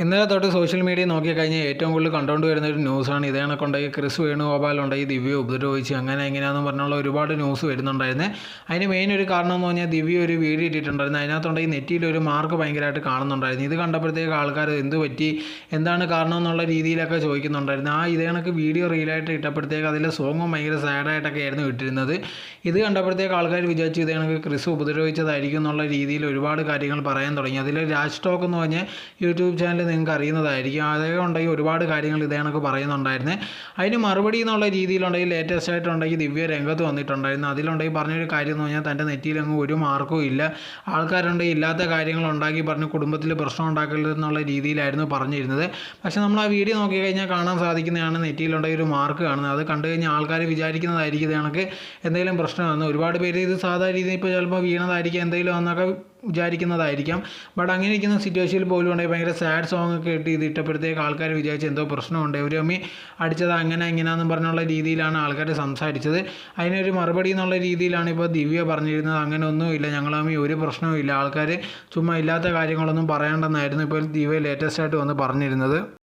ഇന്നലെ തൊട്ട് social media നോക്കിക്കഴിഞ്ഞാൽ ഏറ്റവും കൂടുതൽ കണ്ടുകൊണ്ട് വരുന്ന ഒരു ന്യൂസാണ്. ഇതേ കണക്കുണ്ടെങ്കിൽ ക്രിസ് വേണുഗോപാലുണ്ടെങ്കിൽ ദിവ്യ ഉപദ്രവിച്ച് അങ്ങനെ എങ്ങനെയാണെന്ന് പറഞ്ഞുള്ള ഒരുപാട് ന്യൂസ് വരുന്നുണ്ടായിരുന്നു. അതിന് മെയിൻ ഒരു കാരണം എന്ന് പറഞ്ഞാൽ ദിവ്യ ഒരു വീഡിയോ ഇട്ടിട്ടുണ്ടായിരുന്നു. അതിനകത്തുണ്ടെങ്കിൽ നെറ്റിയിൽ ഒരു മാർക്ക് ഭയങ്കരമായിട്ട് കാണുന്നുണ്ടായിരുന്നു. ഇത് കണ്ടപ്പോഴത്തേക്ക് ആൾക്കാർ എന്ത് പറ്റി, എന്താണ് കാരണം എന്നുള്ള രീതിയിലൊക്കെ ചോദിക്കുന്നുണ്ടായിരുന്നു. ഇതേ കണക്ക് വീഡിയോ റീലായിട്ട് ഇട്ടപ്പോഴത്തേക്ക് അതിലെ സോങ്ങും ഭയങ്കര സാഡായിട്ടൊക്കെ ആയിരുന്നു ഇട്ടിരുന്നത്. ഇത് കണ്ടപ്പോഴത്തേക്ക് ആൾക്കാർ വിചാരിച്ചു ഇതേ കണക്ക് ക്രിസ് ഉപദ്രവിച്ചതായിരിക്കും എന്നുള്ള രീതിയിൽ ഒരുപാട് കാര്യങ്ങൾ പറയാൻ തുടങ്ങി. അതിൽ രാജ് ടോക്ക് എന്ന് പറഞ്ഞാൽ യൂട്യൂബ് ചാനൽ നിങ്ങൾക്ക് അറിയുന്നതായിരിക്കും. അതേ ഉണ്ടെങ്കിൽ ഒരുപാട് കാര്യങ്ങൾ ഇതേ കണക്ക് പറയുന്നുണ്ടായിരുന്നു. അതിന് മറുപടി എന്നുള്ള രീതിയിലുണ്ടെങ്കിൽ ലേറ്റസ്റ്റ് ആയിട്ടുണ്ടെങ്കിൽ ദിവ്യ രംഗത്ത് വന്നിട്ടുണ്ടായിരുന്നു. അതിലുണ്ടെങ്കിൽ പറഞ്ഞൊരു കാര്യം എന്ന് പറഞ്ഞാൽ തൻ്റെ നെറ്റിയിലങ്ങ് ഒരു മാർക്കും ഇല്ല, ആൾക്കാരുണ്ടെങ്കിൽ ഇല്ലാത്ത കാര്യങ്ങൾ ഉണ്ടാക്കി പറഞ്ഞ് കുടുംബത്തിൽ പ്രശ്നം ഉണ്ടാക്കരുത് എന്നുള്ള രീതിയിലായിരുന്നു പറഞ്ഞിരുന്നത്. പക്ഷേ നമ്മൾ ആ വീഡിയോ നോക്കിക്കഴിഞ്ഞാൽ കാണാൻ സാധിക്കുന്നതാണ് നെറ്റിയിലുണ്ടെങ്കിൽ ഒരു മാർക്ക് കാണുന്നത്. അത് കണ്ടു കഴിഞ്ഞാൽ ആൾക്കാർ വിചാരിക്കുന്നതായിരിക്കും ഇത് കണക്ക് എന്തെങ്കിലും പ്രശ്നമാണ്. ഒരുപാട് പേര് ഇത് സാധാരണ രീതിയിൽ ഇപ്പോൾ ചിലപ്പോൾ വീണതായിരിക്കും, എന്തെങ്കിലും എന്നൊക്കെ വിചാരിക്കുന്നതായിരിക്കാം. ബട്ട് അങ്ങനെ ഇരിക്കുന്ന സിറ്റുവേഷനിൽ പോലും ഉണ്ടെങ്കിൽ ഭയങ്കര സാഡ് സോങ് ഒക്കെ ഇട്ട് ഇത് ഇട്ടപ്പോഴത്തേക്ക് ആൾക്കാർ വിചാരിച്ച് എന്തോ പ്രശ്നമുണ്ട്, ഒരു അമ്മി അടിച്ചത് അങ്ങനെ ഇങ്ങനെയാണെന്ന് പറഞ്ഞുള്ള രീതിയിലാണ് ആൾക്കാർ സംസാരിച്ചത്. അതിനൊരു മറുപടി എന്നുള്ള രീതിയിലാണ് ഇപ്പോൾ ദിവ്യ പറഞ്ഞിരുന്നത്. അങ്ങനെ ഒന്നുമില്ല, ഞങ്ങളമ്മി ഒരു പ്രശ്നവും ഇല്ല, ആൾക്കാർ ചുമ്മാ ഇല്ലാത്ത കാര്യങ്ങളൊന്നും പറയണ്ടെന്നായിരുന്നു ഇപ്പോൾ ദിവ്യ ലേറ്റസ്റ്റ് ആയിട്ട് വന്ന് പറഞ്ഞിരുന്നത്.